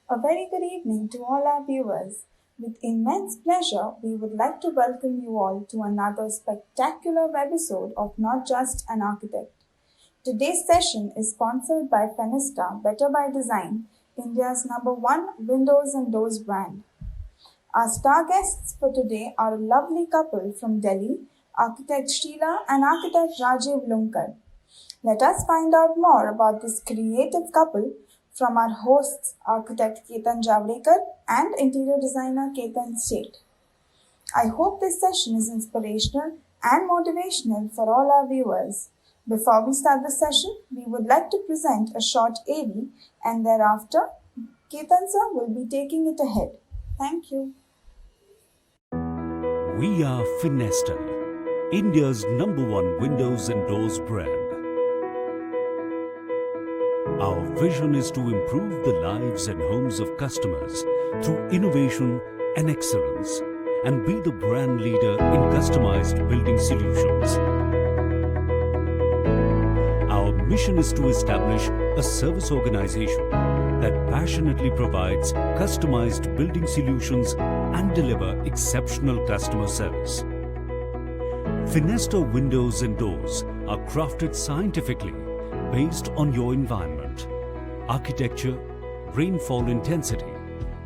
A very good evening to all our viewers. With immense pleasure, we would like to welcome you all to another spectacular episode of Not Just an Architect. Today's session is sponsored by Fenesta Better by Design, India's number one windows and doors brand. Our star guests for today are a lovely couple from Delhi, architect Sheela and architect Rajeev Lunkad. Let us find out more about this creative couple from our hosts, architect Ketan Jawdekar and interior designer Ketan Sheth. I hope this session is inspirational and motivational for all our viewers. Before we start the session, we would like to present a short AV and thereafter, Ketan sir will be taking it ahead. Thank you. We are Fenesta, India's number one windows and doors brand. Our vision is to improve the lives and homes of customers through innovation and excellence and be the brand leader in customized building solutions. Our mission is to establish a service organization that passionately provides customized building solutions and deliver exceptional customer service. Fenesta windows and doors are crafted scientifically based on your environment, architecture, rainfall intensity,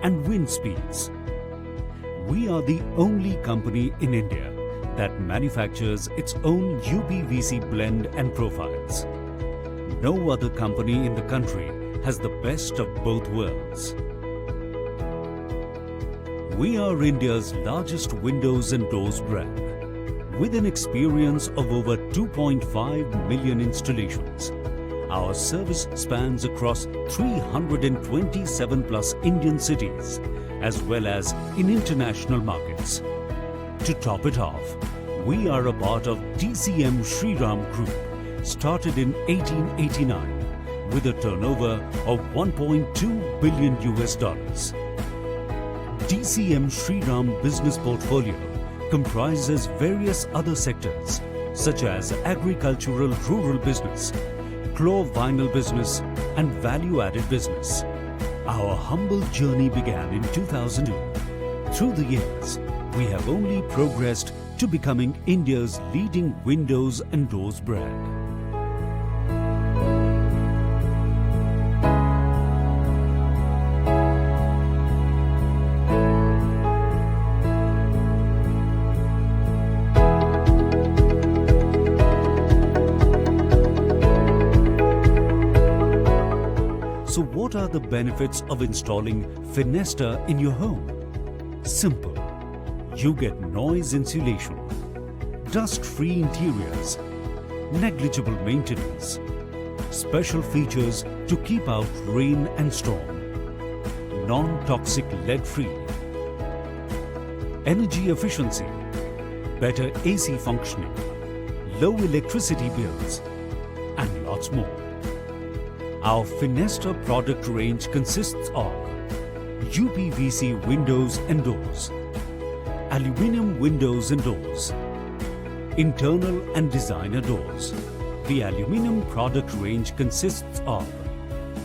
and wind speeds. We are the only company in India that manufactures its own UPVC blend and profiles. No other company in the country has the best of both worlds. We are India's largest windows and doors brand, with an experience of over 2.5 million installations. Our service spans across 327 plus Indian cities, as well as in international markets. To top it off, we are a part of DCM Shriram Group, started in 1889, with a turnover of 1.2 billion US dollars. DCM Shriram business portfolio comprises various other sectors such as agricultural rural business, chlor vinyl business and value-added business. Our humble journey began in 2002. Through the years, we have only progressed to becoming India's leading windows and doors brand. So what are the benefits of installing Fenesta in your home? Simple. You get noise insulation, dust-free interiors, negligible maintenance, special features to keep out rain and storm, non-toxic lead-free, energy efficiency, better AC functioning, low electricity bills, and lots more. Our Fenesta product range consists of UPVC windows and doors, aluminium windows and doors, internal and designer doors. The aluminium product range consists of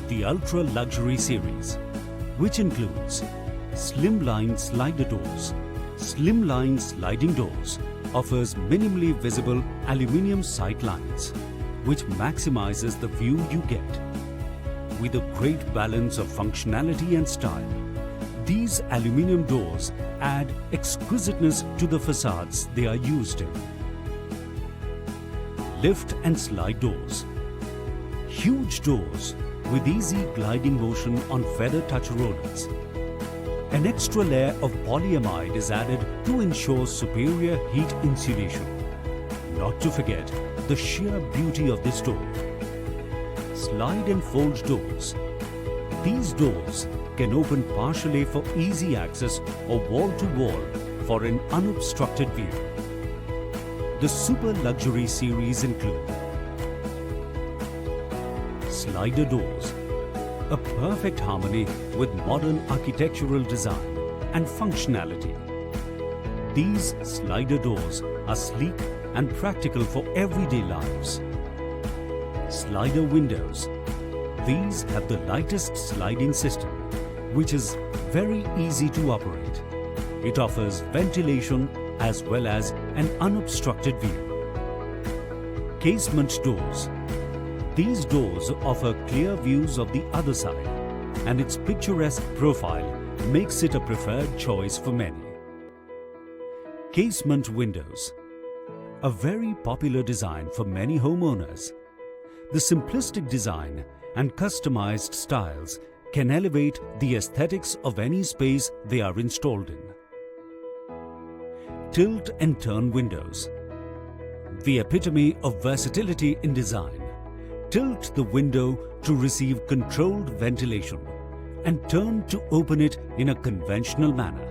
the Ultra Luxury series, which includes slimline slider doors. Slimline sliding doors offers minimally visible aluminium sight lines, which maximizes the view you get. With a great balance of functionality and style, these aluminium doors add exquisiteness to the facades they are used in. Lift and slide doors. Huge doors with easy gliding motion on feather touch rollers. An extra layer of polyamide is added to ensure superior heat insulation. Not to forget the sheer beauty of this door. Slide and fold doors. These doors can open partially for easy access or wall to wall for an unobstructed view. The Super Luxury series include slider doors, a perfect harmony with modern architectural design and functionality. These slider doors are sleek and practical for everyday lives. Slider windows. These have the lightest sliding system which is very easy to operate. It offers ventilation as well as an unobstructed view. Casement doors. These doors offer clear views of the other side, and its picturesque profile makes it a preferred choice for many. Casement windows. A very popular design for many homeowners. The simplistic design and customized styles can elevate the aesthetics of any space they are installed in. Tilt and turn windows. The epitome of versatility in design. Tilt the window to receive controlled ventilation and turn to open it in a conventional manner.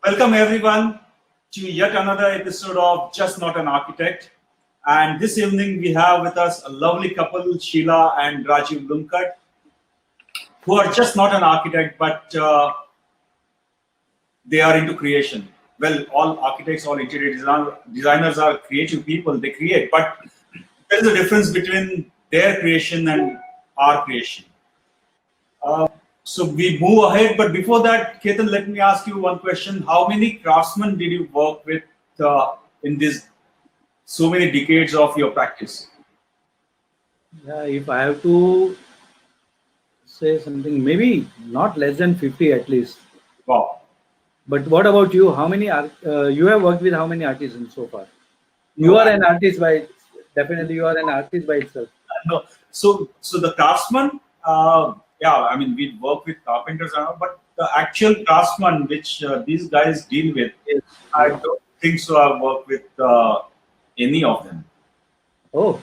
Welcome everyone to yet another episode of Just Not an Architect. And this evening we have with us a lovely couple, Sheela and Rajeev Lunkad, who are just not an architect, but they are into creation. Well, all architects, all interior designers are creative people, they create, but there is a difference between their creation and our creation. So we move ahead, but before that, Ketan, let me ask you one question. How many craftsmen did you work with in this so many decades of your practice? Yeah, if I have to say something, maybe not less than 50 at least. Wow. But what about you? How many you have worked with how many artisans so far? You are an artist by definitely you are an artist by itself. No. So the craftsman, yeah, I mean, we work with carpenters, but the actual craftsman which these guys deal with, I don't think so. I've worked with any of them. Oh,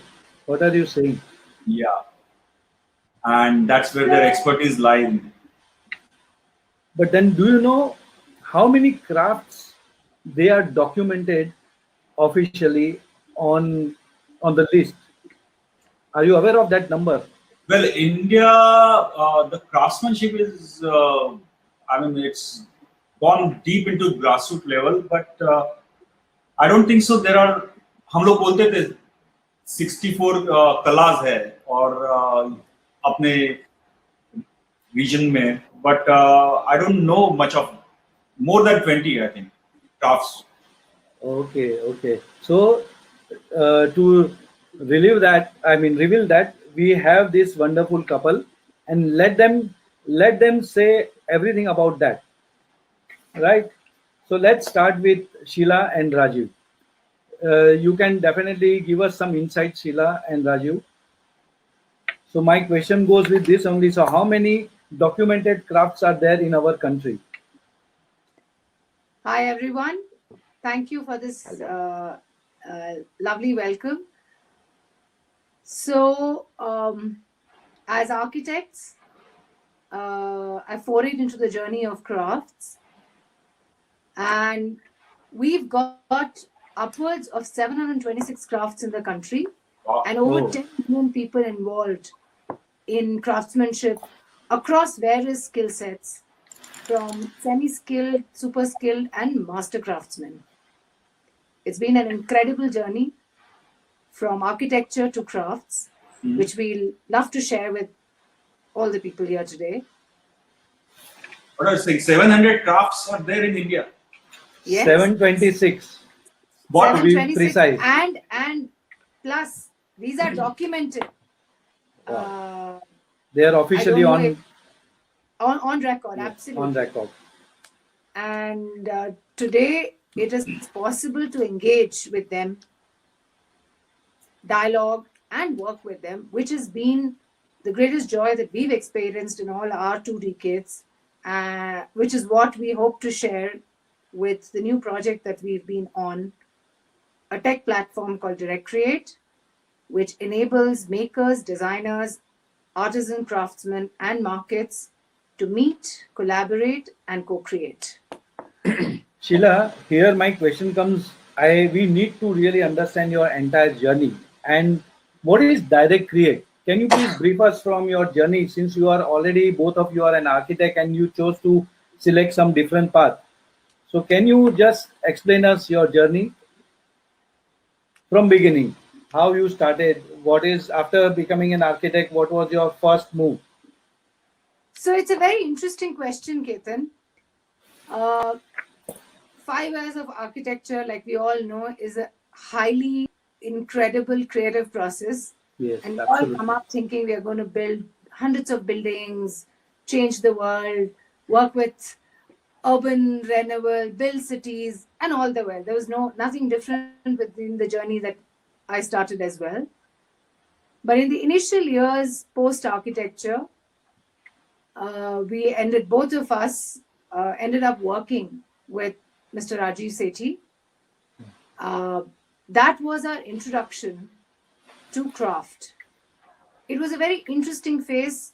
what are you saying? Yeah, and that's where their expertise lies. But then, do you know how many crafts they are documented officially on the list? Are you aware of that number? Well, India, the craftsmanship is, I mean, it's gone deep into grassroots level, but I don't think so. There are, हम लोग बोलते थे 64 class है और अपने region में, but I don't know much of more than 20, I think, crafts. Okay. So to reveal that we have this wonderful couple, and let them say everything about that, right? So let's start with Sheela and Rajeev. You can definitely give us some insight, Sheela and Rajeev. So my question goes with this only. So how many documented crafts are there in our country? Hi everyone, thank you for this lovely welcome. So as architects, I forayed into the journey of crafts, and we've got upwards of 726 crafts in the country. Wow. And over 10 million people involved in craftsmanship across various skill sets, from semi-skilled, super skilled, and master craftsmen. It's been an incredible journey from architecture to crafts, which we'll love to share with all the people here today. What I was saying, 700 crafts are there in India. Yes. 726. What to be precise? And plus these are documented. Wow. They are officially on record. Absolutely on record. And today it is possible to engage with them, dialogue, and work with them, which has been the greatest joy that we've experienced in all our 2 decades, which is what we hope to share with the new project that we've been on, a tech platform called Direct Create, which enables makers, designers, artisan craftsmen, and markets to meet, collaborate, and co-create. Sheila, here my question comes. We need to really understand your entire journey. And what is Direct Create? Can you please brief us from your journey, since you are already, both of you are an architect and you chose to select some different path. So can you just explain us your journey from beginning? How you started? What is, after becoming an architect, what was your first move? So it's a very interesting question, Ketan. 5 years of architecture, like we all know, is a highly incredible creative process. Yes, and we absolutely. all come up thinking we are going to build hundreds of buildings, change the world, work with urban renewal, build cities, and all the while. There was nothing different within the journey that I started as well. But in the initial years post architecture, both of us ended up working with Mr. Rajeev Sethi. That was our introduction to craft. It was a very interesting phase.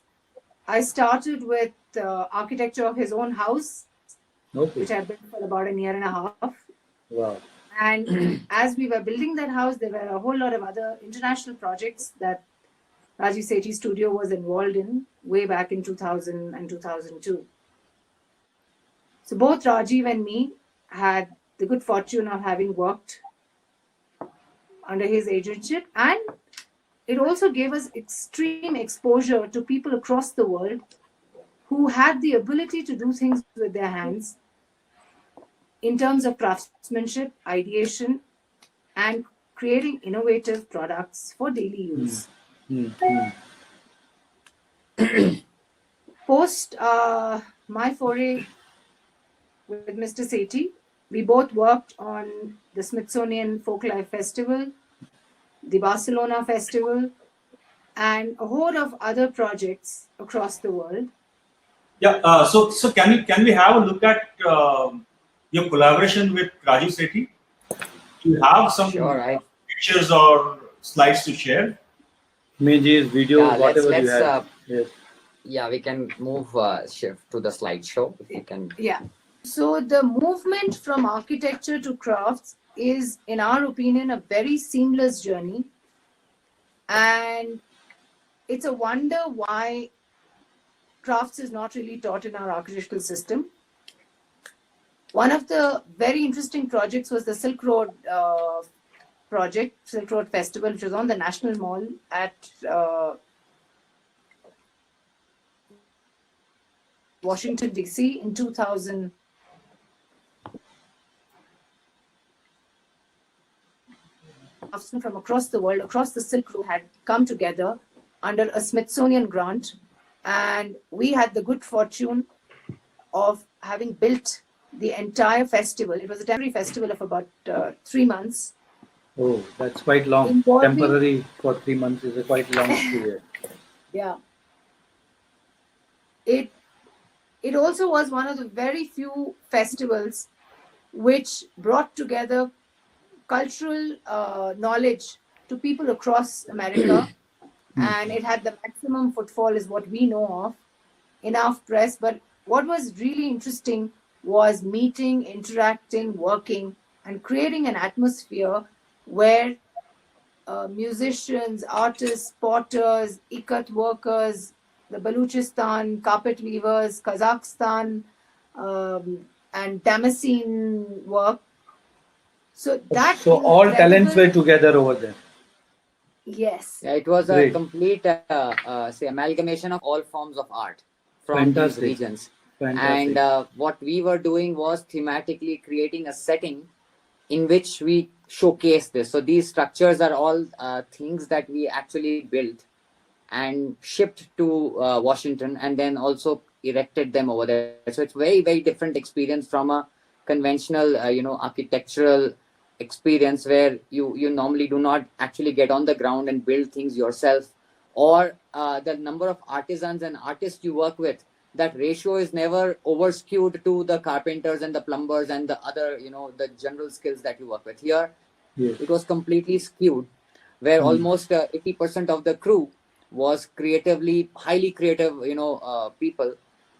I started with architecture of his own house, which I built for about a year and a half. Wow. And as we were building that house, there were a whole lot of other international projects that Rajeev Sethi's studio was involved in way back in 2000 and 2002. So both Rajeev and me had the good fortune of having worked under his agentship, and it also gave us extreme exposure to people across the world who had the ability to do things with their hands in terms of craftsmanship, ideation, and creating innovative products for daily use. Post my foray with Mr. Sethi, we both worked on the Smithsonian Folklife Festival, the Barcelona Festival, and a whole of other projects across the world. Yeah. So can we have a look at your collaboration with Rajeev Sethi? Do you have some pictures or slides to share? Images, video, whatever you have. Yes. Yeah, we can move shift to the slideshow if you can. Yeah. So the movement from architecture to crafts is, in our opinion, a very seamless journey. And it's a wonder why crafts is not really taught in our architectural system. One of the very interesting projects was the Silk Road Silk Road Festival, which was on the National Mall at Washington, D.C. in 2000. From across the world, across the Silk Road, had come together under a Smithsonian grant, and we had the good fortune of having built the entire festival. It was a temporary festival of about 3 months. Oh, that's quite long. Temporary for 3 months is a quite long period. Yeah. It also was one of the very few festivals which brought together cultural knowledge to people across America. And it had the maximum footfall, is what we know of, enough press. But what was really interesting was meeting, interacting, working, and creating an atmosphere where musicians, artists, potters, ikat workers, the Baluchistan, carpet weavers, Kazakhstan, and Damascene work. So all talents were together over there. Yes. Yeah, it was a complete amalgamation of all forms of art from these regions. Fantastic. And what we were doing was thematically creating a setting in which we showcase this. So these structures are all things that we actually built and shipped to Washington, and then also erected them over there. So it's very, very different experience from a conventional, architectural experience where you normally do not actually get on the ground and build things yourself, or the number of artisans and artists you work with, that ratio is never over skewed to the carpenters and the plumbers and the other, the general skills that you work with. Here Yes. it was completely skewed, where almost 80% of the crew was highly creative, people.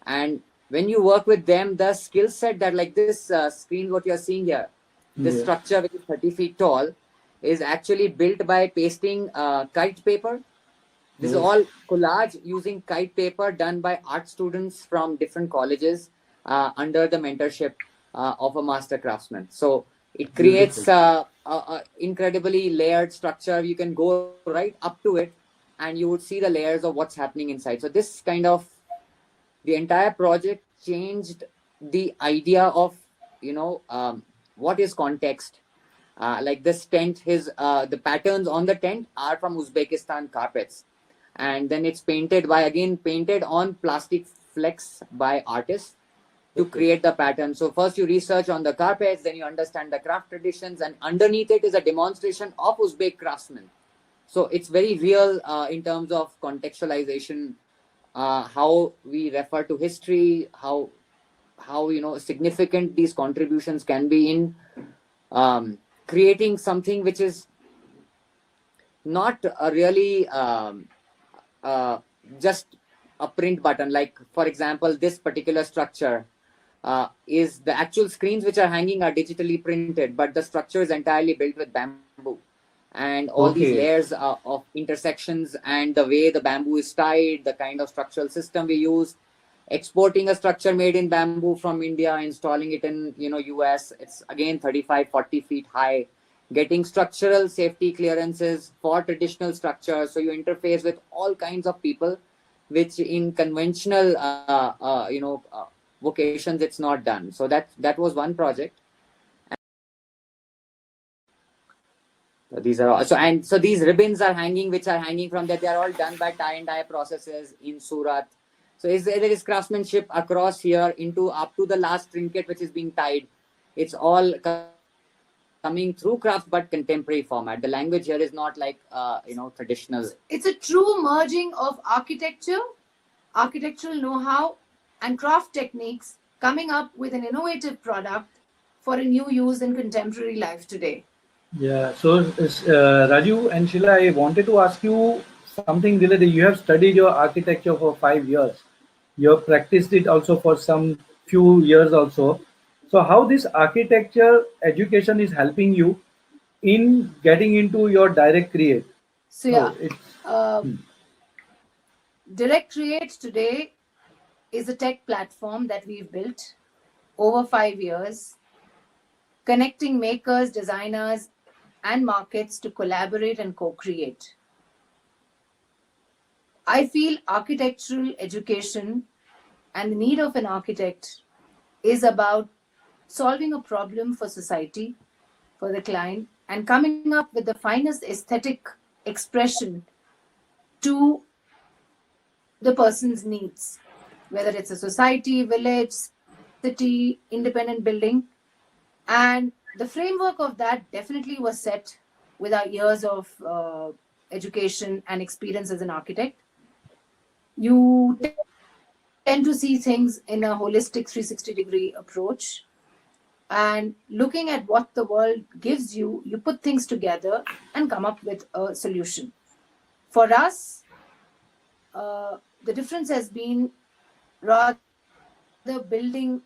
And when you work with them, the skill set that, like this screen, what you're seeing here, this Yeah. structure, which is 30 feet tall, is actually built by pasting kite paper. This is Oh. all collage using kite paper done by art students from different colleges under the mentorship of a master craftsman. So it creates a incredibly layered structure. You can go right up to it and you would see the layers of what's happening inside. So this kind of, the entire project changed the idea of, what is context. Like this tent, the patterns on the tent are from Uzbekistan carpets, and then it's painted on plastic flecks by artists to create the pattern. So first you research on the carpets, then you understand the craft traditions, and underneath it is a demonstration of Uzbek craftsmen. So it's very real in terms of contextualization, how we refer to history, how significant these contributions can be in creating something which is not really just a print button. Like, for example, this particular structure is the actual screens which are hanging are digitally printed, but the structure is entirely built with bamboo. And all these Okay. layers of intersections and the way the bamboo is tied, the kind of structural system we use, exporting a structure made in bamboo from India, installing it in US, it's again 35, 40 feet high, getting structural safety clearances for traditional structures. So you interface with all kinds of people, which in conventional vocations it's not done. So that was one project. These are all, so these ribbons are hanging, which are hanging from that. They are all done by tie and dye processes in Surat. So there is craftsmanship across here into up to the last trinket which is being tied. It's all coming through craft, but contemporary format. The language here is not like traditional. It's a true merging of architecture, architectural know-how, and craft techniques, coming up with an innovative product for a new use in contemporary life today. Yeah. So, Raju and Sheila, I wanted to ask you something related. You have studied your architecture for 5 years. You have practiced it also for some few years also. So, how this architecture education is helping you in getting into your direct create? So No, yeah, it's Direct Create today is a tech platform that we've built over 5 years, connecting makers, designers, and markets to collaborate and co-create. I feel architectural education and the need of an architect is about solving a problem for society, for the client, and coming up with the finest aesthetic expression to the person's needs, whether it's a society, village, city, independent building. And the framework of that definitely was set with our years of education and experience as an architect. You tend to see things in a holistic 360-degree approach. And looking at what the world gives you, you put things together and come up with a solution. For us, the difference has been rather building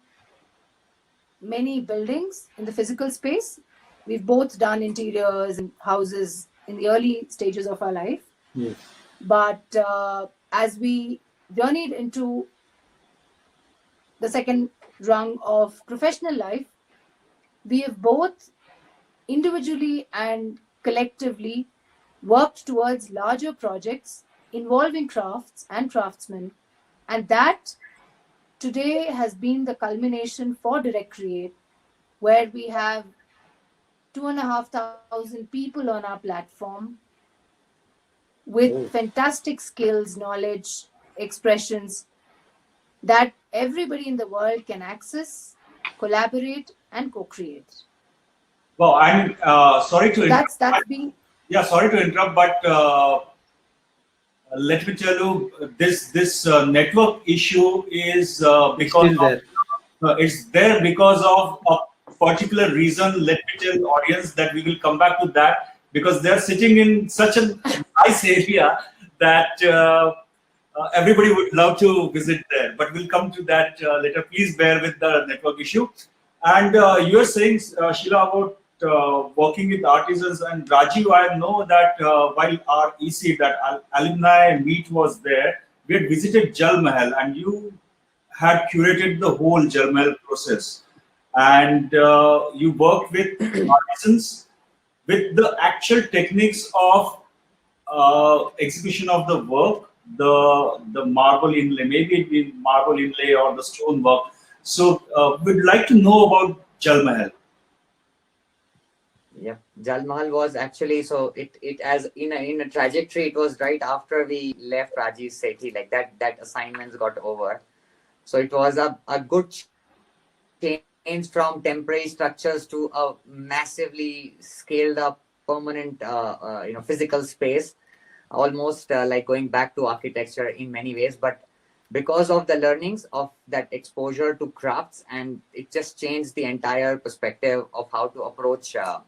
many buildings in the physical space. We've both done interiors and houses in the early stages of our life. yes. But as we journeyed into the second rung of professional life, we have both individually and collectively worked towards larger projects involving crafts and craftsmen. And that today has been the culmination for Direct Create, where we have 2,500 people on our platform with fantastic skills, knowledge, expressions that everybody in the world can access, collaborate, and co-create. Well, I'm sorry to interrupt. That's been Yeah, sorry to interrupt, but let me tell you, this network issue is It's because still of there. it's there because of a particular reason. Let me tell the audience that we will come back to that because they're sitting in such a nice area that everybody would love to visit there. But we'll come to that later. Please bear with the network issue. And you're saying, Sheila, about working with artisans. And Rajiv, I know that while our EC, that alumni meet was there, we had visited Jal Mahal and you had curated the whole Jal Mahal process. And you worked with artisans with the actual techniques of execution of the work, the marble inlay, maybe it be marble inlay or the stone work. So we'd like to know about Jal Mahal. Yeah, Jalmal was actually, so it as in a trajectory. It was right after we left Rajiv Sethi, like that assignments got over. So it was a good change from temporary structures to a massively scaled up permanent physical space, almost like going back to architecture in many ways. But because of the learnings of that exposure to crafts, and it just changed the entire perspective of how to approach a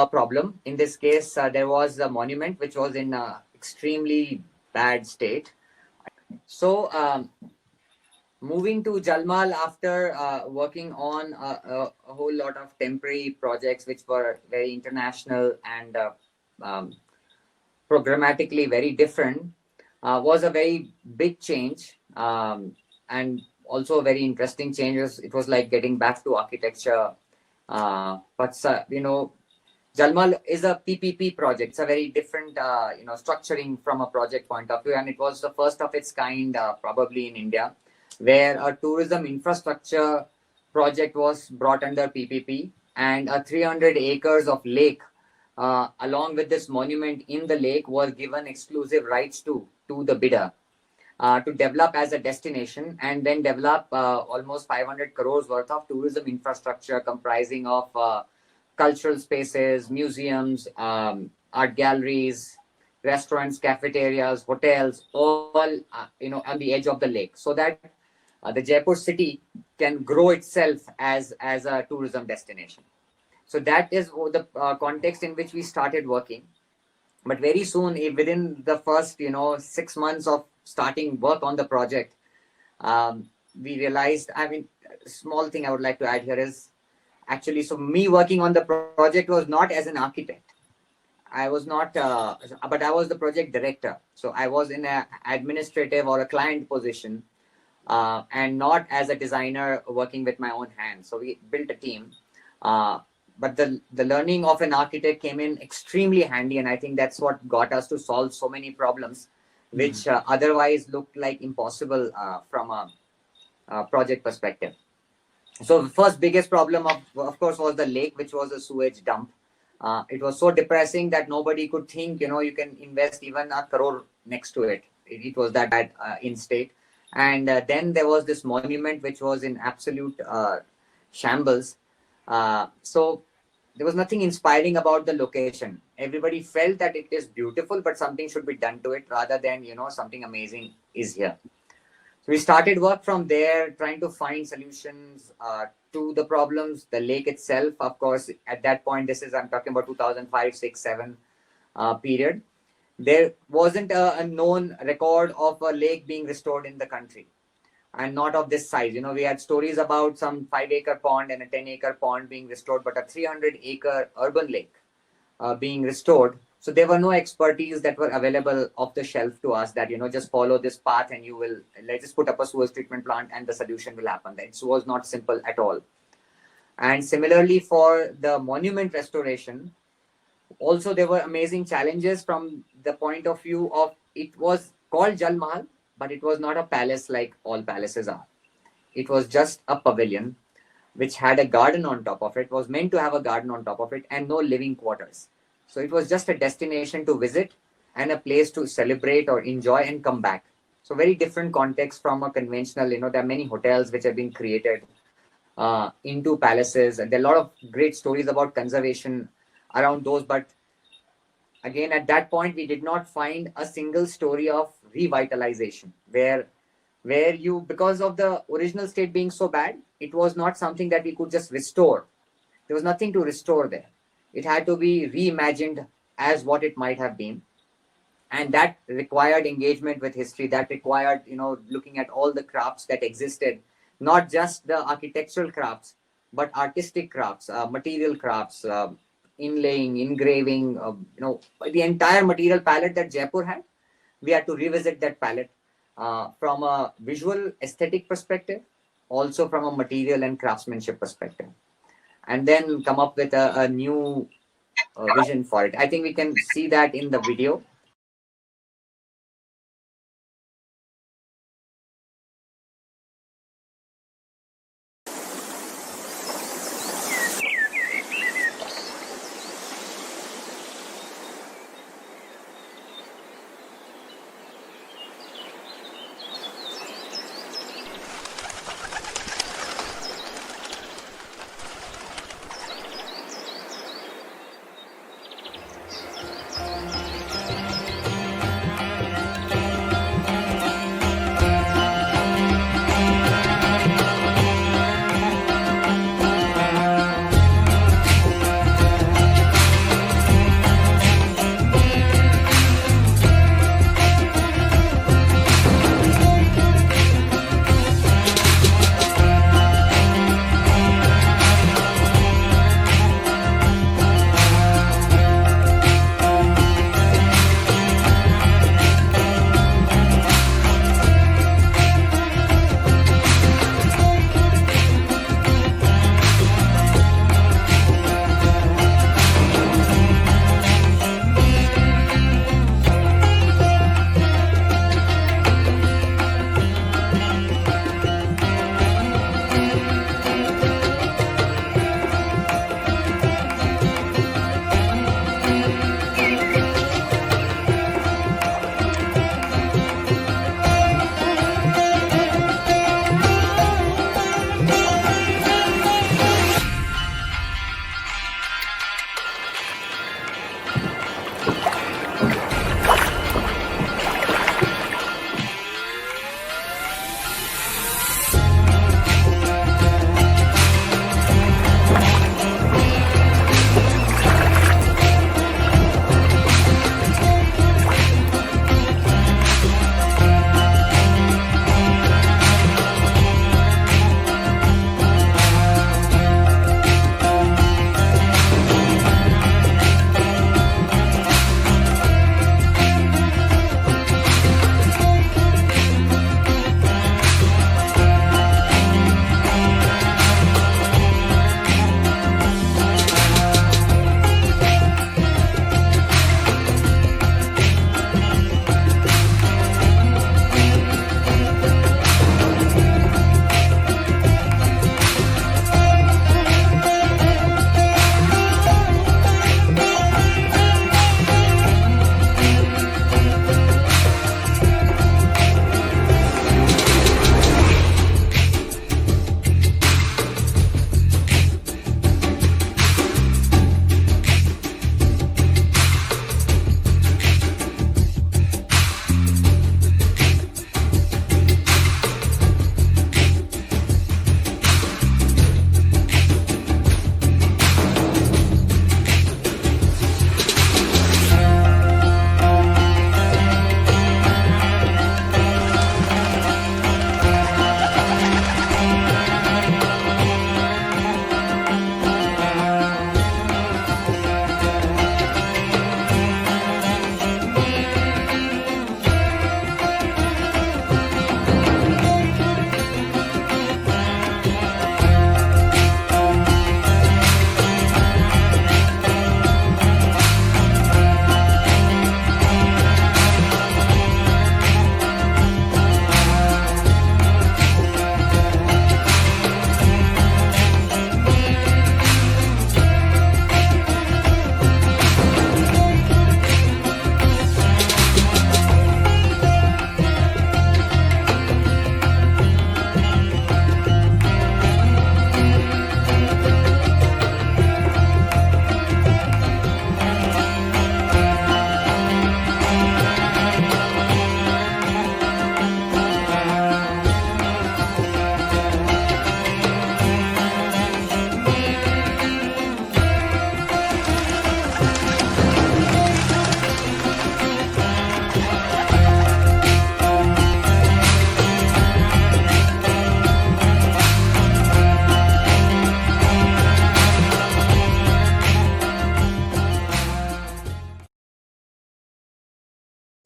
problem. In this case, there was a monument which was in extremely bad state. So moving to Jalmal after working on a whole lot of temporary projects which were very international and programmatically very different, was a very big change, and also a very interesting change. It was like getting back to architecture. But Jalmal is a PPP project. It's a very different, structuring from a project point of view, and it was the first of its kind, probably in India, where a tourism infrastructure project was brought under PPP, and a 300 acres of lake, along with this monument in the lake, was given exclusive rights to the bidder to develop as a destination, and then develop almost 500 crores worth of tourism infrastructure comprising of cultural spaces, museums, art galleries, restaurants, cafeterias, hotels, all on the edge of the lake, so that the Jaipur city can grow itself as a tourism destination. So that is the context in which we started working. But very soon, within the first 6 months of starting work on the project, we realized. I mean, small thing I would like to add here is, actually, so me working on the project was not as an architect. I was not, but I was the project director. So I was in an administrative or a client position, and not as a designer working with my own hands. So we built a team. But the learning of an architect came in extremely handy. And I think that's what got us to solve so many problems, which otherwise looked like impossible from a project perspective. So the first biggest problem of course was the lake, which was a sewage dump. It was so depressing that nobody could think, you can invest even a crore next to it. It was that bad in state. And then there was this monument, which was in absolute shambles. So there was nothing inspiring about the location. Everybody felt that it is beautiful, but something should be done to it rather than, something amazing is here. So we started work from there, trying to find solutions to the problems. The lake itself, of course, at that point, I'm talking about 2005, 6, 7 period. There wasn't a known record of a lake being restored in the country, and not of this size. We had stories about some 5-acre pond and a 10-acre pond being restored, but a 300-acre urban lake being restored. So there were no expertise that were available off the shelf to us that, just follow this path and let's just put up a sewage treatment plant and the solution will happen. It was not simple at all. And similarly for the monument restoration, also there were amazing challenges from the point of view of, it was called Jal Mahal, but it was not a palace like all palaces are. It was just a pavilion which had a garden on top of it, was meant to have a garden on top of it, and no living quarters. So it was just a destination to visit and a place to celebrate or enjoy and come back. So very different context from a conventional, there are many hotels which have been created into palaces. There are a lot of great stories about conservation around those, but again, at that point, we did not find a single story of revitalization where you, because of the original state being so bad, it was not something that we could just restore. There was nothing to restore there. It had to be reimagined as what it might have been, and that required engagement with history. That required, looking at all the crafts that existed, not just the architectural crafts, but artistic crafts, material crafts, inlaying, engraving, the entire material palette that Jaipur had. We had to revisit that palette from a visual aesthetic perspective, also from a material and craftsmanship perspective, and then come up with a new vision for it. I think we can see that in the video.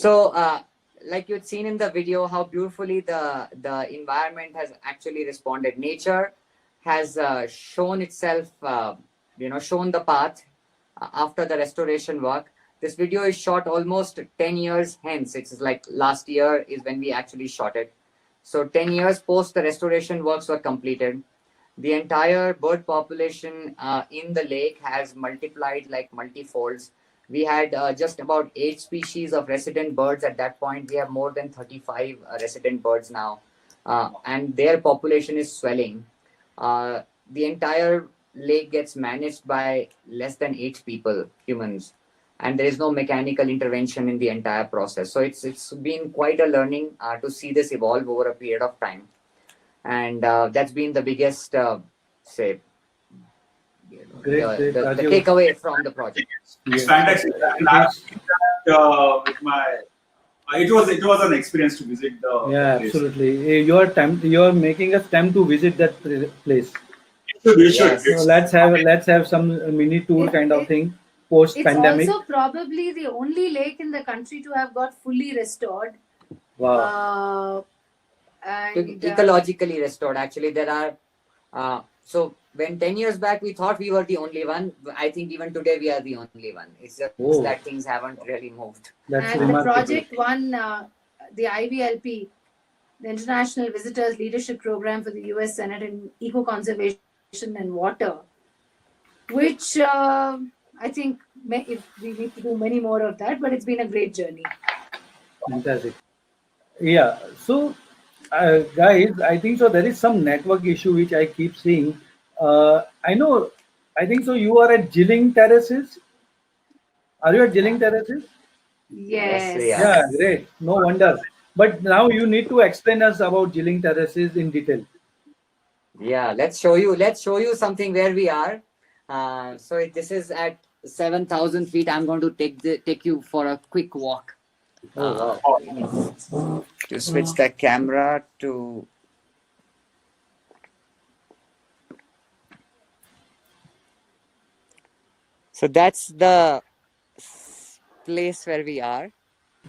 So, like you'd seen in the video, how beautifully the environment has actually responded. Nature has shown itself, shown the path after the restoration work. This video is shot almost 10 years hence. It's like last year is when we actually shot it. So 10 years post the restoration works were completed. The entire bird population in the lake has multiplied like multifolds. We had just about 8 species of resident birds at that point. We have more than 35 resident birds now, and their population is swelling. The entire lake gets managed by less than 8 people, humans, and there is no mechanical intervention in the entire process. So it's been quite a learning to see this evolve over a period of time, and that's been the biggest, say, Great, the Rajeev. takeaway from the project. It's fantastic. And I've seen that with my. It was an experience to visit the Yeah, place. absolutely. You're making us time to visit that place. We should. Yes. So let's have some mini tour kind of thing post It's pandemic. also probably the only lake in the country to have got fully restored. Wow. And Ecologically restored. Actually, there are. So when 10 years back we thought we were the only one, I think even today we are the only one. It's just that things haven't really moved. That's and the remarkable. project won the IVLP, the International Visitors Leadership Program for the US Senate in Eco Conservation and Water, which I think if we need to do many more of that, but it's been a great journey. Fantastic. Yeah. So, guys, I think so. There is some network issue which I keep seeing. I think so. You are at Jilling Terraces. Are you at Jilling Terraces? Yes. Yeah, great. No wonder. But now you need to explain us about Jilling Terraces in detail. Yeah, let's show you something where we are. So this is at 7,000 feet. I'm going to take you for a quick walk. Oh, wow. To switch the camera to. So that's the place where we are.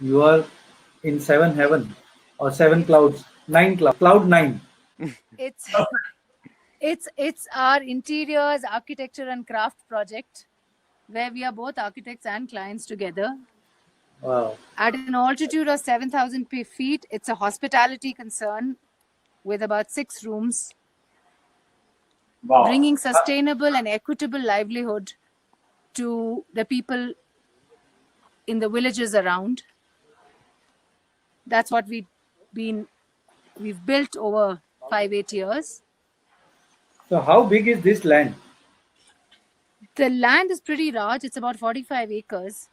You are in 7 heaven or 7 clouds, 9 cloud 9. It's our interiors architecture and craft project where we are both architects and clients together. Wow. At an altitude of 7,000 feet, it's a hospitality concern with about 6 rooms, Wow. bringing sustainable and equitable livelihood to the people in the villages around. That's what we've built over 5-8 years. So how big is this land? The land is pretty large. It's about 45 acres.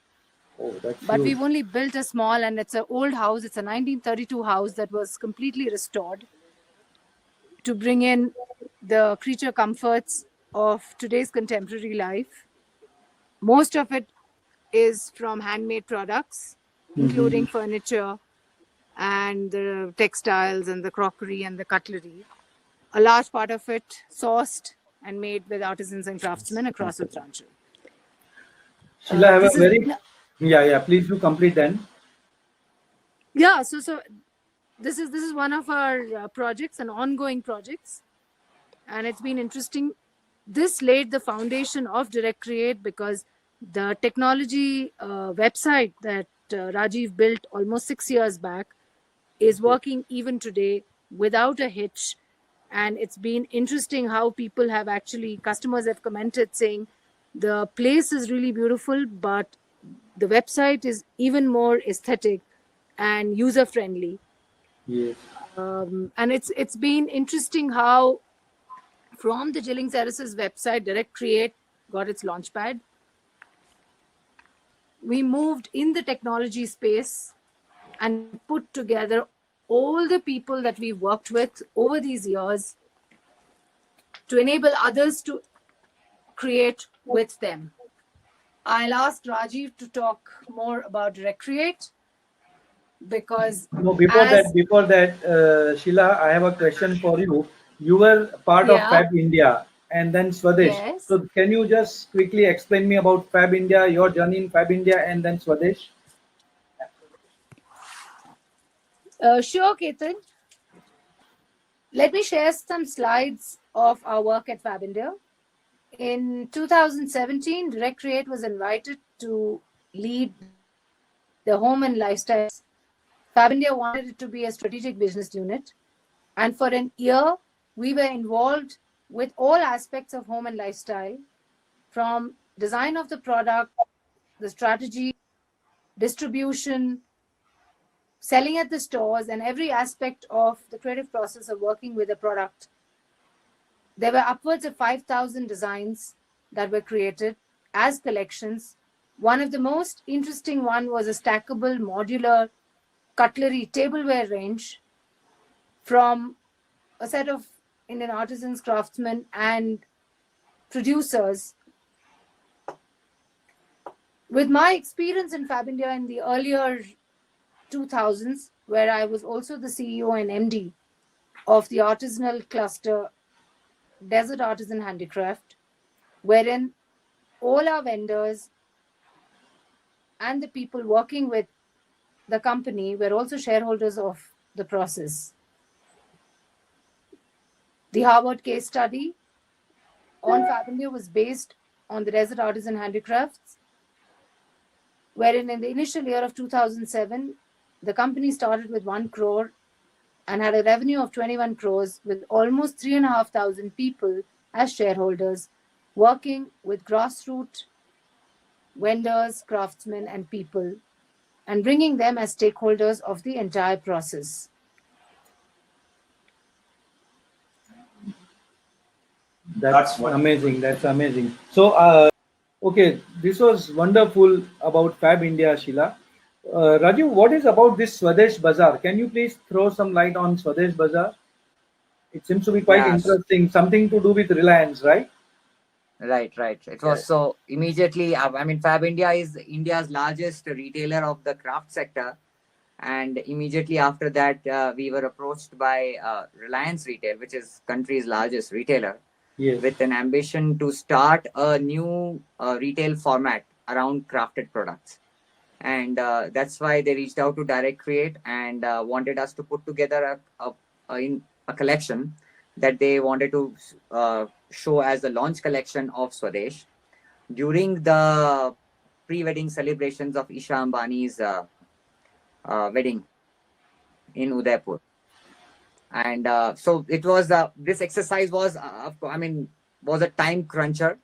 Oh, that's But huge. we've only built a small, and it's an old house. It's a 1932 house that was completely restored to bring in the creature comforts of today's contemporary life. Most of it is from handmade products, including furniture and the textiles and the crockery and the cutlery. A large part of it sourced and made with artisans and craftsmen across Uttarakhand. Sheila, have this a is- very yeah. Please do complete then. Yeah, so this is one of our projects and ongoing projects, and it's been interesting. This laid the foundation of Direct Create because the technology website that Rajeev built almost 6 years back is working even today without a hitch. And it's been interesting how people have customers have commented saying the place is really beautiful, but the website is even more aesthetic and user friendly. Yes. And it's been interesting how from the Jilling Terraces website, Direct Create got its launchpad. We moved in the technology space and put together all the people that we've worked with over these years to enable others to create with them. I'll ask Rajeev to talk more about Direct Create because No, before that, Sheila, I have a question for you. You were part of Yeah. Fab India and then Swadesh. Yes. So can you just quickly explain me about Fab India, your journey in Fab India and then Swadesh? Sure, Ketan. Let me share some slides of our work at Fab India. In 2017, Direct Create was invited to lead the home and lifestyle. Fab India wanted it to be a strategic business unit. And for an year, we were involved with all aspects of home and lifestyle, from design of the product, the strategy, distribution, selling at the stores, and every aspect of the creative process of working with a product. There were upwards of 5,000 designs that were created as collections. One of the most interesting one was a stackable modular cutlery tableware range from a set of Indian artisans, craftsmen, and producers. With my experience in Fab India in the earlier 2000s, where I was also the CEO and MD of the artisanal cluster Desert Artisan Handicraft, wherein all our vendors and the people working with the company were also shareholders of the process. The Harvard case study on Fab India was based on the Desert Artisan Handicrafts, wherein in the initial year of 2007, the company started with 1 crore and had a revenue of 21 crores with almost 3,500 people as shareholders, working with grassroots vendors, craftsmen, and people, and bringing them as stakeholders of the entire process. That's amazing. That's amazing. So, okay, this was wonderful about Fab India, Sheela. Rajiv, what is about this Swadesh Bazaar? Can you please throw some light on Swadesh Bazaar? It seems to be quite Yeah. interesting. Something to do with Reliance, right? Right. It was so immediately. I mean, Fab India is India's largest retailer of the craft sector, and immediately after that, we were approached by Reliance Retail, which is country's largest retailer, Yes. with an ambition to start a new retail format around crafted products. And that's why they reached out to Direct Create and wanted us to put together a collection that they wanted to show as the launch collection of Swadesh during the pre-wedding celebrations of Isha Ambani's wedding in Udaipur. And so it was this exercise was was a time cruncher.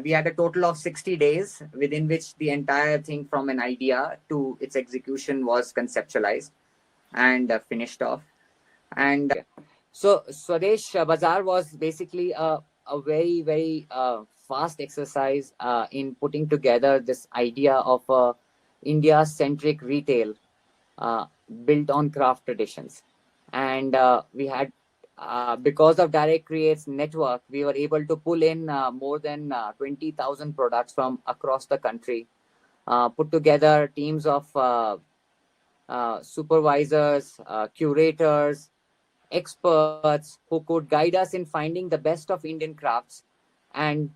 We had a total of 60 days within which the entire thing from an idea to its execution was conceptualized and finished off. And so Swadesh Bazaar was basically a very, very fast exercise in putting together this idea of India-centric retail built on craft traditions. And we had, because of Direct Create's network, we were able to pull in more than 20,000 products from across the country, put together teams of supervisors, curators, experts who could guide us in finding the best of Indian crafts and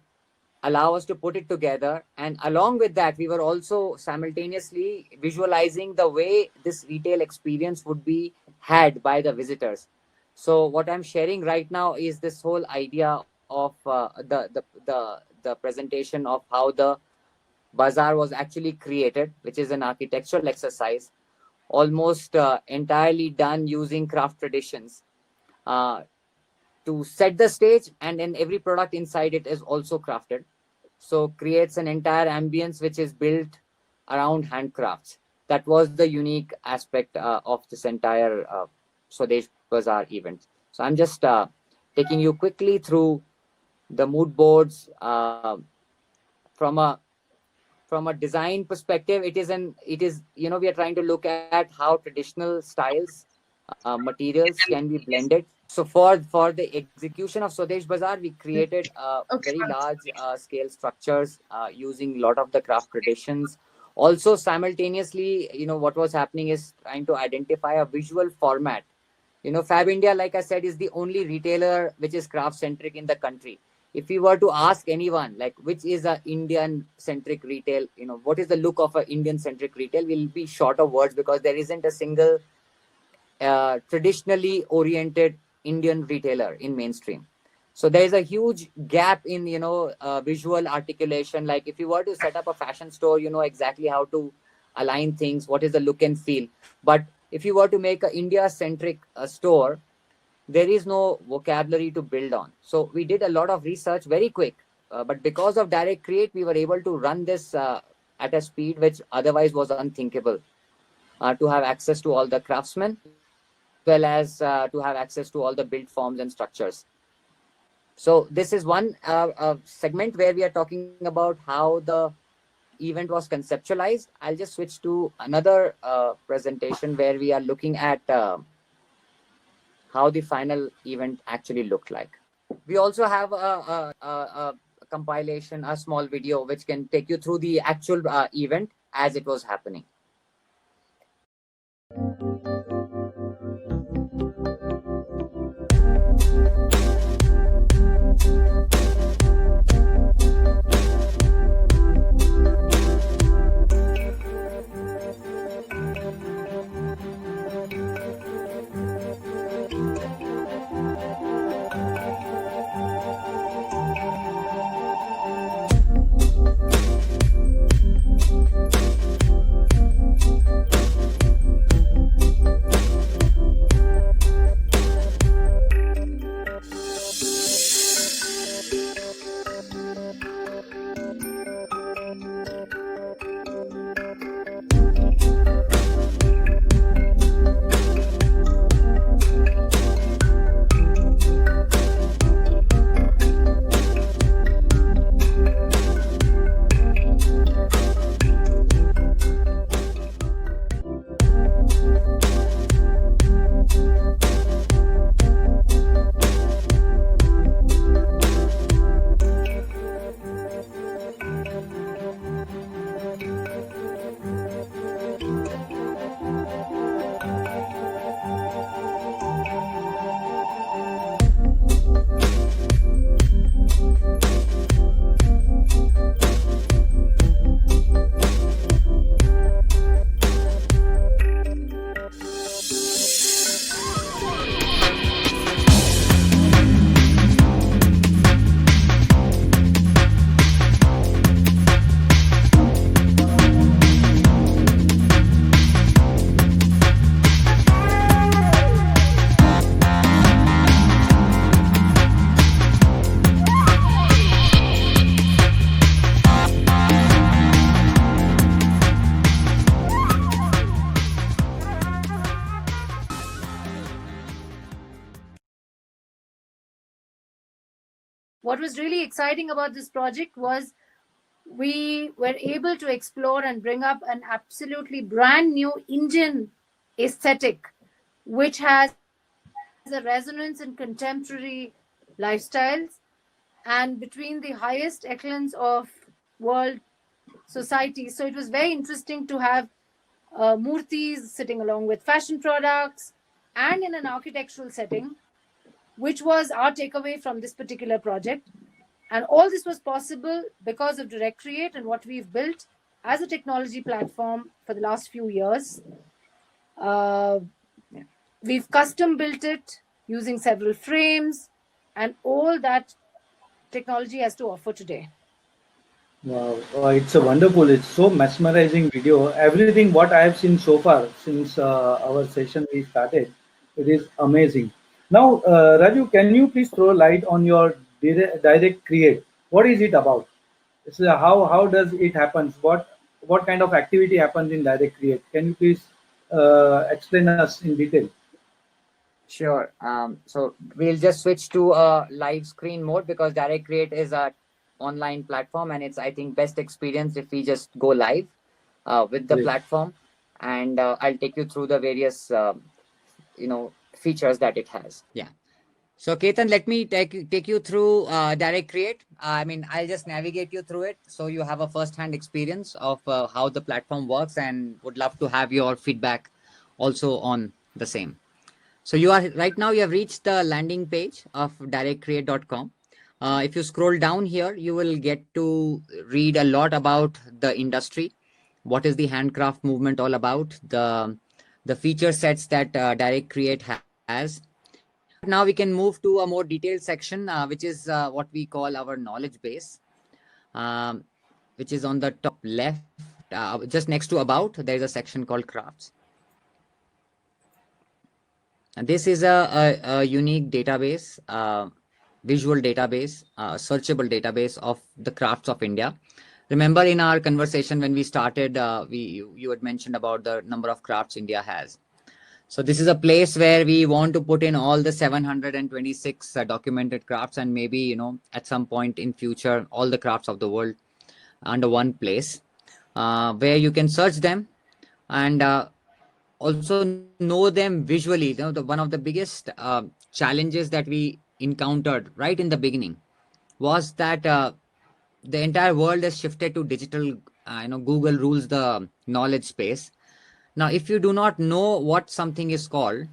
allow us to put it together. And along with that, we were also simultaneously visualizing the way this retail experience would be had by the visitors. So what I'm sharing right now is this whole idea of the presentation of how the bazaar was actually created, which is an architectural exercise, almost entirely done using craft traditions to set the stage, and then every product inside it is also crafted. So creates an entire ambience which is built around handcrafts. That was the unique aspect of this entire Swadesh Bazaar event. So I'm just taking you quickly through the mood boards from a design perspective. It is we are trying to look at how traditional styles, materials can be blended. So for the execution of Swadesh Bazaar, we created very large scale structures using a lot of the craft traditions. Also simultaneously, what was happening is trying to identify a visual format. Fab India, like I said, is the only retailer which is craft centric in the country. If we were to ask anyone, like, which is a Indian centric retail, what is the look of an Indian centric retail, we'll be short of words because there isn't a single traditionally oriented Indian retailer in mainstream. So there is a huge gap in visual articulation. Like if you were to set up a fashion store, you know exactly how to align things, what is the look and feel. But if you were to make a India centric store, there is no vocabulary to build on. So we did a lot of research very quick. But because of Direct Create, we were able to run this at a speed which otherwise was unthinkable. To have access to all the craftsmen as well as to have access to all the build forms and structures. So this is one segment where we are talking about how the event was conceptualized. I'll just switch to another presentation where we are looking at how the final event actually looked like. We also have a compilation, a small video, which can take you through the actual event as it was happening. What was really exciting about this project was we were able to explore and bring up an absolutely brand new Indian aesthetic, which has a resonance in contemporary lifestyles and between the highest echelons of world society. So it was very interesting to have murtis sitting along with fashion products and in an architectural setting, which was our takeaway from this particular project. And all this was possible because of Direct Create and what we've built as a technology platform for the last few years. We've custom built it using several frames and all that technology has to offer today. Wow, it's a wonderful, it's so mesmerizing video. Everything what I have seen so far since our session we started, it is amazing. Now, Raju, can you please throw light on your Direct Create? What is it about? So how does it happen? What kind of activity happens in Direct Create? Can you please explain us in detail? Sure. So we'll just switch to a live screen mode because Direct Create is a online platform and it's, I think, best experience if we just go live with the platform, and I'll take you through the various features that it has. Yeah. So Ketan, let me take you through Direct Create. I'll just navigate you through it so you have a first-hand experience of how the platform works, and would love to have your feedback also on the same. So you have reached the landing page of directcreate.com. If you scroll down here, you will get to read a lot about the industry. What is the handcraft movement all about? The the feature sets that Direct Create has. Now we can move to a more detailed section, which is what we call our knowledge base, which is on the top left, just next to About. There is a section called Crafts. And this is a unique database, visual database, searchable database of the crafts of India. Remember in our conversation when we started, you had mentioned about the number of crafts India has. So this is a place where we want to put in all the 726 documented crafts, and maybe, you know, at some point in future, all the crafts of the world under one place, where you can search them and also know them visually. You know, one of the biggest challenges that we encountered right in the beginning was that the entire world has shifted to digital. Google rules the knowledge space. Now, if you do not know what something is called,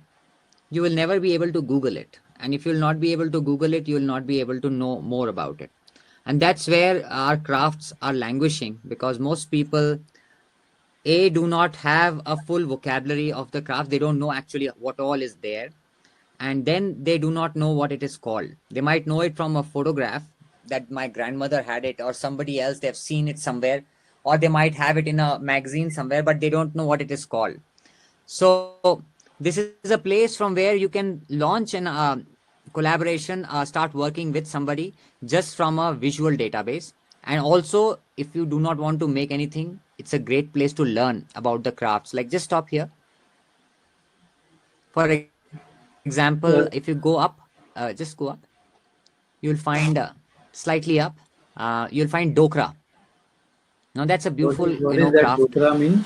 you will never be able to Google it. And if you will not be able to Google it, you will not be able to know more about it. And that's where our crafts are languishing, because most people, do not have a full vocabulary of the craft. They don't know actually what all is there. And then they do not know what it is called. They might know it from a photograph that my grandmother had it, or somebody else, they've seen it somewhere, or they might have it in a magazine somewhere, but they don't know what it is called. So this is a place from where you can launch an collaboration, start working with somebody just from a visual database. And also, if you do not want to make anything, it's a great place to learn about the crafts. Like, just stop here. For example, if you go up, just go up, you'll find slightly up, you'll find Dokra. Now that's a beautiful, what is that craft. Dokra mean?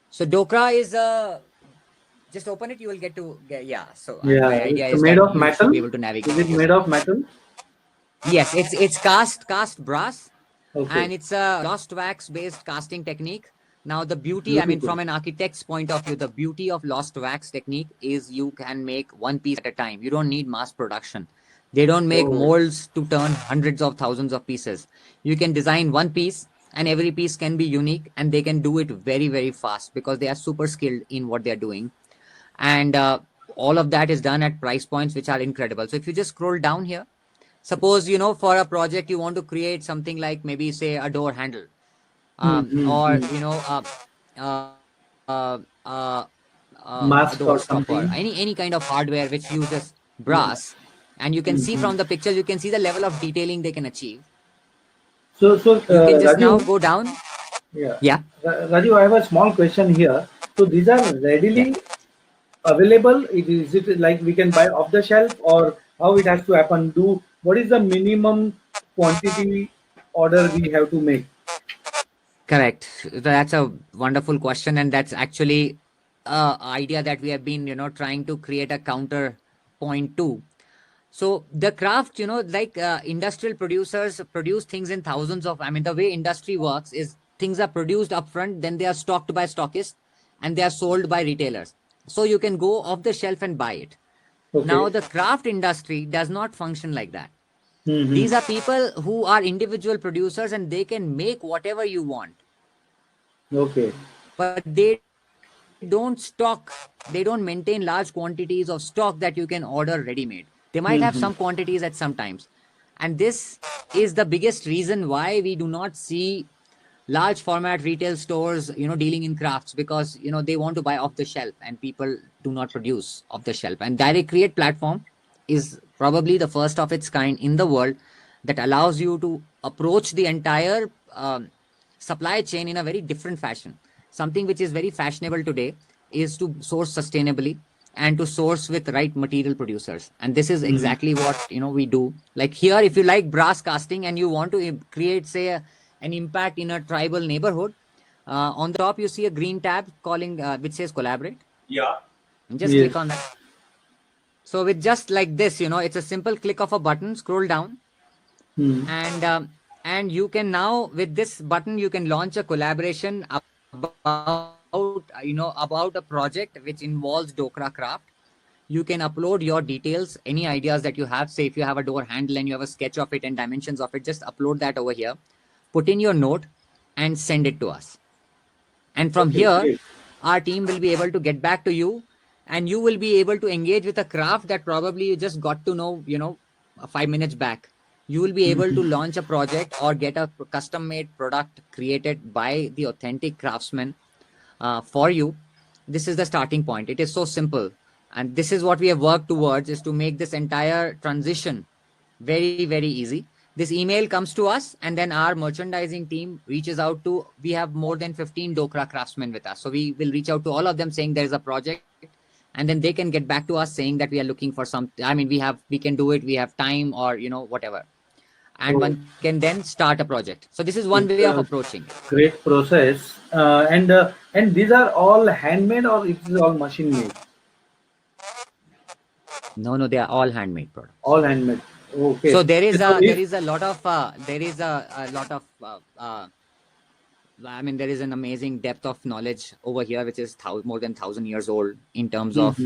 So Dokra is just open it. You will get to yeah. So Yeah, my idea it's is made that of you metal. should be able to navigate. Is it made of metal? Yes, it's cast brass, Okay. and it's a lost wax based casting technique. Now the beauty, I mean, from an architect's point of view, the beauty of lost wax technique is you can make one piece at a time. You don't need mass production. They don't make molds to turn hundreds of thousands of pieces. You can design one piece, and every piece can be unique, and they can do it very, very fast because they are super skilled in what they're doing. And all of that is done at price points which are incredible. So if you just scroll down here, suppose, for a project, you want to create something like maybe say a door handle, or, a Mask door or stopper, something. any kind of hardware which uses brass. And you can see from the pictures, you can see the level of detailing they can achieve. So You can just now Raju, go down. Yeah. Raju, I have a small question here. So these are readily available? Is it like we can buy off the shelf, or how it has to happen? What is the minimum quantity order we have to make? Correct. That's a wonderful question, and that's actually a idea that we have been, trying to create a counterpoint to. So the craft, like industrial producers produce things in thousands of. I mean, the way industry works is things are produced upfront, then they are stocked by stockists, and they are sold by retailers. So you can go off the shelf and buy it. Okay. Now the craft industry does not function like that. These are people who are individual producers, and they can make whatever you want. Okay. But they don't stock, they don't maintain large quantities of stock that you can order ready-made. They might have some quantities at some times. And this is the biggest reason why we do not see large format retail stores, dealing in crafts, because, they want to buy off the shelf, and people do not produce off the shelf. And Direct Create platform is probably the first of its kind in the world that allows you to approach the entire supply chain in a very different fashion. Something which is very fashionable today is to source sustainably and to source with right material producers. And this is exactly what, we do. Like here, if you like brass casting and you want to create, say, an impact in a tribal neighborhood, on the top you see a green tab which says collaborate. Yeah. And just click on that. So with just like this, it's a simple click of a button, scroll down, and you can now, with this button, you can launch a collaboration about a project which involves Dokra craft. You can upload your details, any ideas that you have. Say if you have a door handle and you have a sketch of it and dimensions of it, just upload that over here, put in your note and send it to us. And from Okay, here, great. our team will be able to get back to you, and you will be able to engage with a craft that probably you just got to know, 5 minutes back. You will be able to launch a project or get a custom made product created by the authentic craftsman for you. This is the starting point. It is so simple. And this is what we have worked towards, is to make this entire transition very, very easy. This email comes to us, and then our merchandising team reaches out to, we have more than 15 Dokra craftsmen with us. So we will reach out to all of them saying there's a project, and then they can get back to us saying that we are looking for some, we can do it, we have time, or, whatever. And So one can then start a project. So this is one it's way of a approaching it. great process. And these are all handmade or it is all machine made? No, they are all handmade products. All handmade. Okay. So there is So a lot of there is an amazing depth of knowledge over here, which is more than 1,000 years old in terms of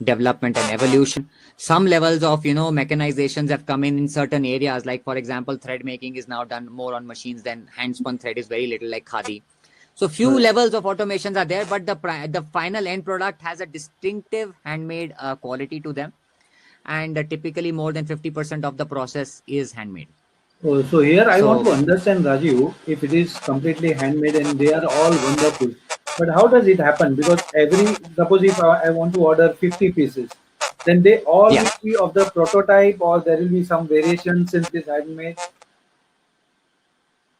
development and evolution. Some levels of mechanizations have come in certain areas. Like for example, thread making is now done more on machines than hand spun thread is very little, like khadi. So few Right. levels of automations are there, but the final end product has a distinctive handmade quality to them, and typically more than 50% of the process is handmade. Oh, so here I want to So understand, Rajiv, if it is completely handmade and they are all wonderful, but how does it happen? Because suppose if I want to order 50 pieces, then they all yeah. will be of the prototype or there will be some variation since it is handmade.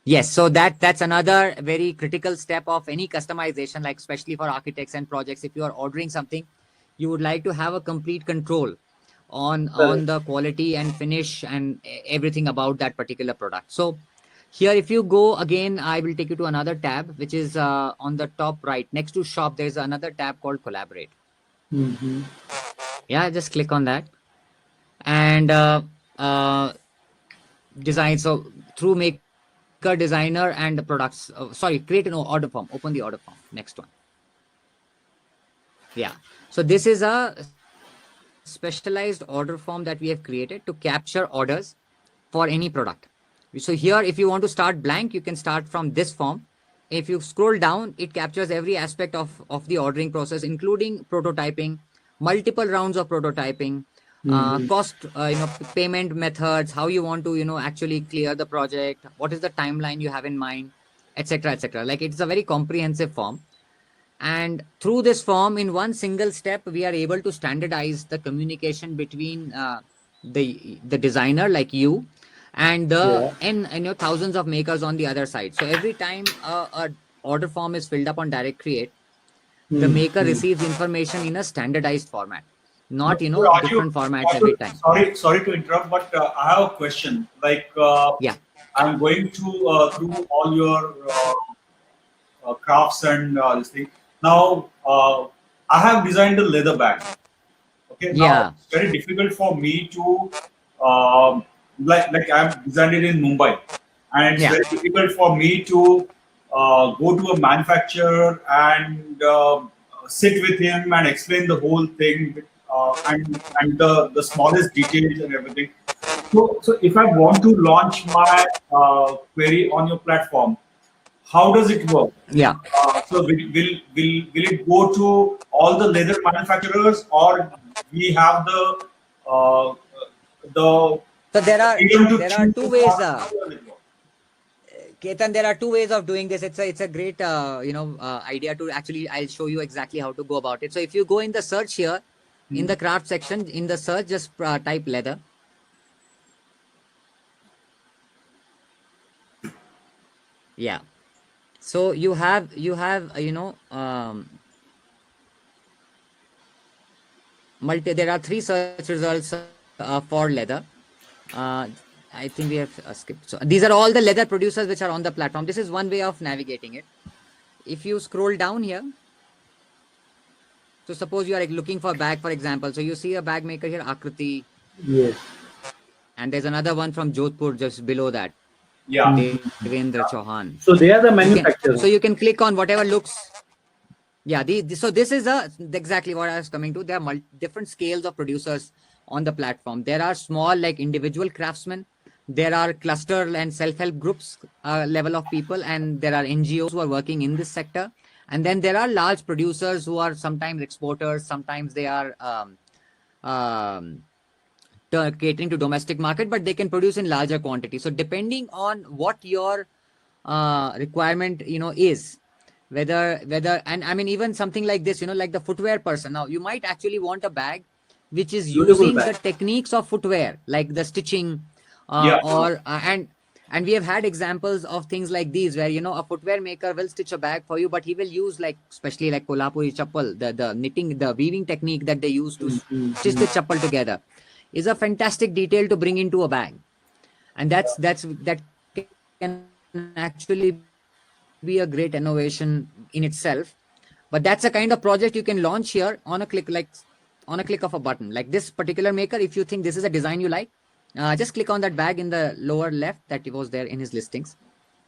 Yes, so that's another very critical step of any customization, like especially for architects and projects. If you are ordering something, you would like to have a complete control on Correct. the quality and finish and everything about that particular product. So here, if you go again, I will take you to another tab, which is on the top right next to shop. There's another tab called collaborate. Mm-hmm. Yeah, just click on that, and design. So through Maker Designer and the products, create an order form. Open the order form. Next one. Yeah. So this is a specialized order form that we have created to capture orders for any product. So here, if you want to start blank, you can start from this form. If you scroll down, it captures every aspect of the ordering process, including prototyping, multiple rounds of prototyping, Mm-hmm. cost, payment methods, how you want to, actually clear the project, what is the timeline you have in mind, etc., etc. Like, it's a very comprehensive form. And through this form, in one single step, we are able to standardize the communication between the designer, like you, and the Yeah. thousands of makers on the other side. So every time a order form is filled up on Direct Create, the maker Mm-hmm. receives information in a standardized format, not So Raju, different formats every time. sorry to interrupt, but I have a question. Like, Yeah. I'm going through all your crafts and this thing. Now, I have designed a leather bag. Okay, now Yeah. it's very difficult for me to like I've designed it in Mumbai, and it's Yeah. very difficult for me to go to a manufacturer and sit with him and explain the whole thing and the smallest details and everything. So if I want to launch my query on your platform, how does it work? Yeah. So will it go to all the leather manufacturers, or we have uh, the So there freedom to are choose? two ways. How does it work? Ketan, there are two ways of doing this. It's a great idea to actually. I'll show you exactly how to go about it. So if you go in the search here, in the craft section, in the search, just type leather. Yeah. So you have there are 3 search results for leather. I think we have skipped. So these are all the leather producers which are on the platform. This is one way of navigating it. If you scroll down here, so suppose you are looking for a bag, for example. So you see a bag maker here, Akriti, Yes. and there's another one from Jodhpur just below that, Yeah. Devendra Chauhan. So they are the So manufacturers. you can click on whatever looks. Yeah, so this is exactly what I was coming to. There are different scales of producers on the platform. There are small, like individual craftsmen. There are cluster and self-help groups level of people, and there are NGOs who are working in this sector. And then there are large producers who are sometimes exporters, sometimes they are catering to domestic market, but they can produce in larger quantity. So depending on what your requirement is, whether and I mean, even something like this, like the footwear person, now you might actually want a bag which is Beautiful using bag. the techniques of footwear, like the stitching, Yeah. or and we have had examples of things like these where a footwear maker will stitch a bag for you, but he will use, like, especially like Kolhapuri chappal, the knitting, the weaving technique that they use to stitch the chappal together is a fantastic detail to bring into a bag. And that can actually be a great innovation in itself. But that's a kind of project you can launch here on a click, like on a click of a button. Like this particular maker, if you think this is a design you like, just click on that bag in the lower left that was there in his listings.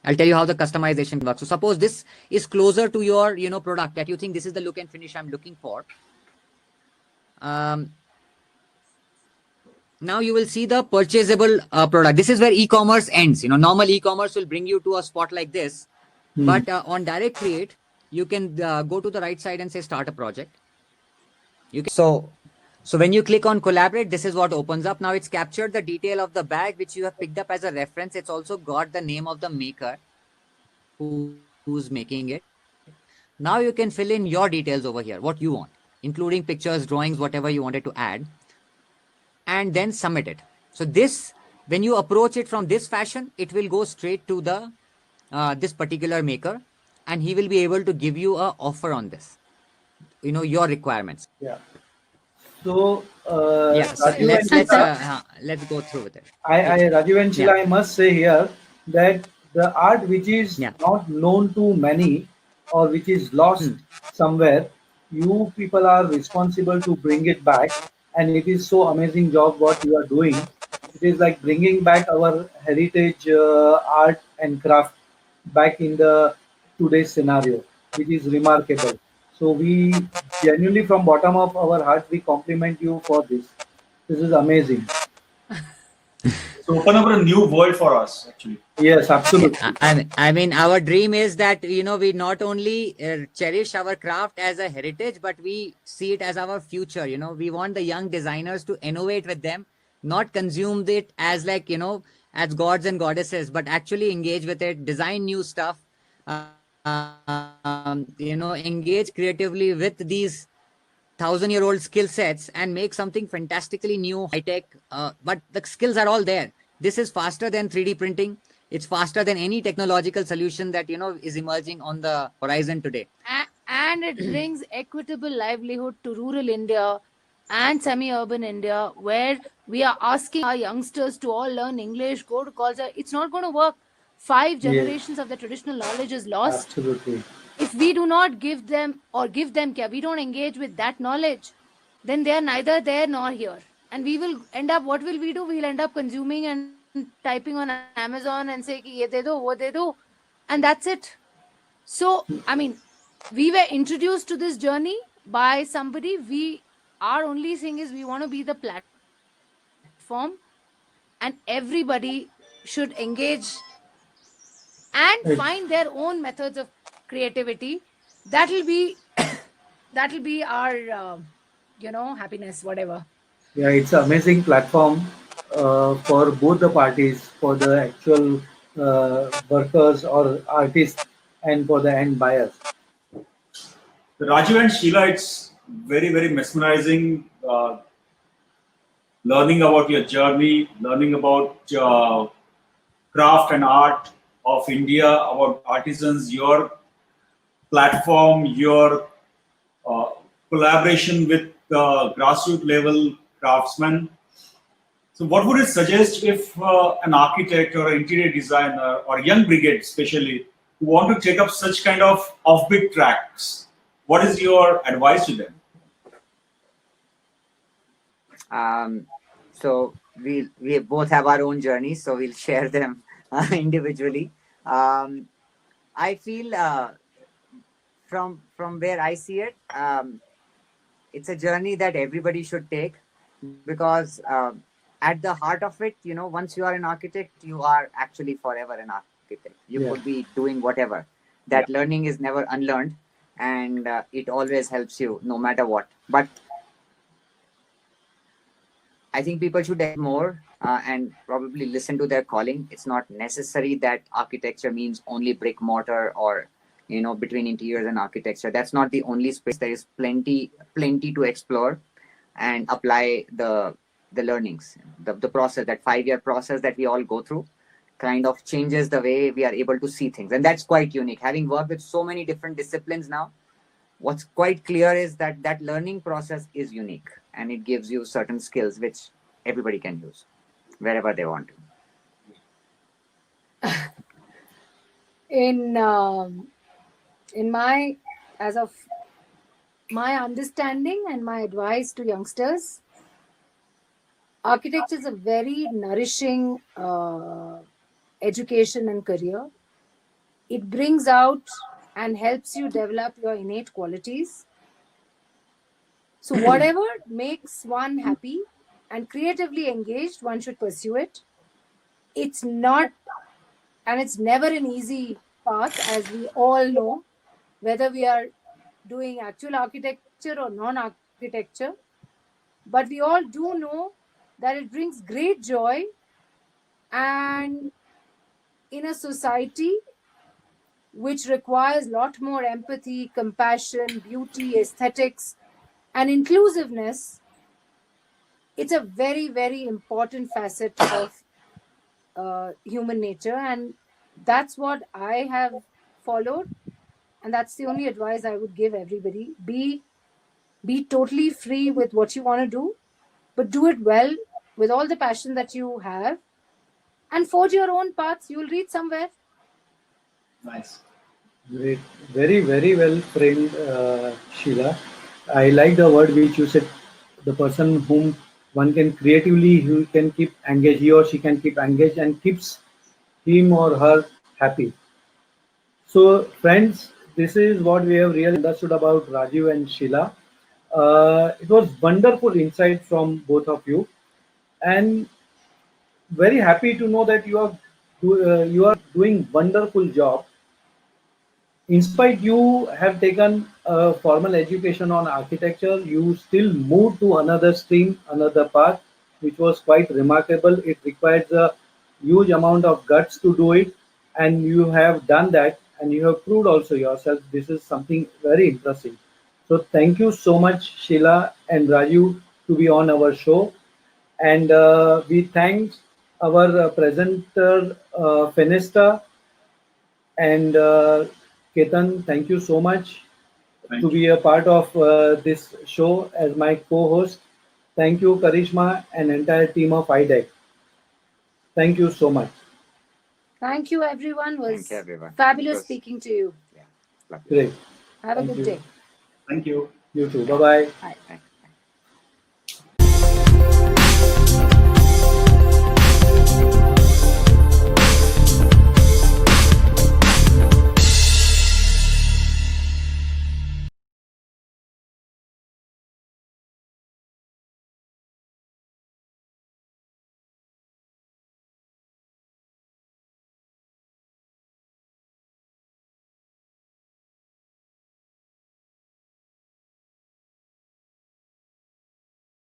I'll tell you how the customization works. So suppose this is closer to your product, that you think this is the look and finish I'm looking for. Now you will see the purchasable product. This is where e-commerce ends. Normal e-commerce will bring you to a spot like this. But on Direct Create, you can go to the right side and say start a project. So when you click on collaborate, this is what opens up. Now it's captured the detail of the bag which you have picked up as a reference. It's also got the name of the maker who's making it. Now you can fill in your details over here, what you want, including pictures, drawings, whatever you wanted to add, and then submit it. So this, when you approach it from this fashion, it will go straight to the this particular maker, and he will be able to give you an offer on this, your requirements. Yeah. So, Yes, Rajeev and Sheela, let's go through with it. Rajeev and Sheela, Yeah. I must say here that the art which is Yeah. not known to many or which is lost somewhere, you people are responsible to bring it back, and it is so amazing job what you are doing. It is like bringing back our heritage art and craft back in the today's scenario, which is remarkable. So we genuinely, from bottom of our heart, we compliment you for this. This is amazing. It's open up a new world for us, actually. Yes, absolutely. I mean, our dream is that we not only cherish our craft as a heritage, but we see it as our future. We want the young designers to innovate with them, not consume it as like as gods and goddesses, but actually engage with it, design new stuff, engage creatively with these 1,000-year-old skill sets and make something fantastically new, high tech. But the skills are all there. This is faster than 3D printing. It's faster than any technological solution that is emerging on the horizon today. And it brings equitable livelihood to rural India and semi-urban India, where we are asking our youngsters to all learn English, go to college. It's not going to work. 5 generations of the traditional knowledge is lost. Absolutely. If we do not give them care, we don't engage with that knowledge, then they are neither there nor here. And we will end up, what will we do? We'll end up consuming and typing on Amazon and say, ye de do, wo de do. And that's it. So, I mean, we were introduced to this journey by somebody. Our only thing is we want to be the platform, and everybody should engage and find their own methods of creativity. That'll be our happiness, whatever. Yeah, it's an amazing platform for both the parties, for the actual workers or artists, and for the end buyers. Rajiv and Sheela, it's very, very mesmerizing. Learning about your journey, learning about craft and art of India, about artisans, your platform, your collaboration with grassroots level craftsmen. So, what would you suggest if an architect or an interior designer or young brigade, especially, who want to take up such kind of offbeat tracks? What is your advice to them? So we both have our own journeys, so we'll share them individually. I feel from where I see it, it's a journey that everybody should take, because at the heart of it, once you are an architect, you are actually forever an architect. You could be doing whatever. That learning is never unlearned. and it always helps you no matter what. But I think people should get more and probably listen to their calling. It's not necessary that architecture means only brick mortar or between interiors and architecture. That's not the only space. There is plenty to explore and apply the learnings, the process, that 5-year process that we all go through kind of changes the way we are able to see things. And that's quite unique. Having worked with so many different disciplines now, what's quite clear is that that learning process is unique and it gives you certain skills which everybody can use wherever they want to. In my, as of my understanding and my advice to youngsters, architecture is a very nourishing education and career. It brings out and helps you develop your innate qualities. So whatever makes one happy and creatively engaged, one should pursue it. It's not, and it's never an easy path, as we all know, whether we are doing actual architecture or non-architecture. But we all do know that it brings great joy, and in a society which requires a lot more empathy, compassion, beauty, aesthetics, and inclusiveness, it's a very, very important facet of human nature. And that's what I have followed. And that's the only advice I would give everybody. Be totally free with what you want to do, but do it well with all the passion that you have, and forge your own paths. You'll reach somewhere. Nice. Great. Very, very well framed, Sheila. I like the word which you said, the person whom one can creatively, who can keep engaged, he or she can keep engaged and keeps him or her happy. So, friends, this is what we have really understood about Rajiv and Sheila. It was wonderful insight from both of you, and very happy to know that you are doing wonderful job. In spite you have taken a formal education on architecture, you still moved to another stream, another path, which was quite remarkable. It requires a huge amount of guts to do it, and you have done that, and you have proved also yourself. This is something very interesting. So thank you so much, Sheila and Raju, to be on our show. And we thank our presenter, Fenesta, and Ketan, thank you so much to be a part of this show as my co-host. Thank you, Karishma, and entire team of IDEC. Thank you so much. Thank you, everyone. It was Thank you, everyone. fabulous speaking to you. Yeah, lovely. Great. Have a Thank good you. day. Thank you. You too. Bye-bye. Bye. Thank you.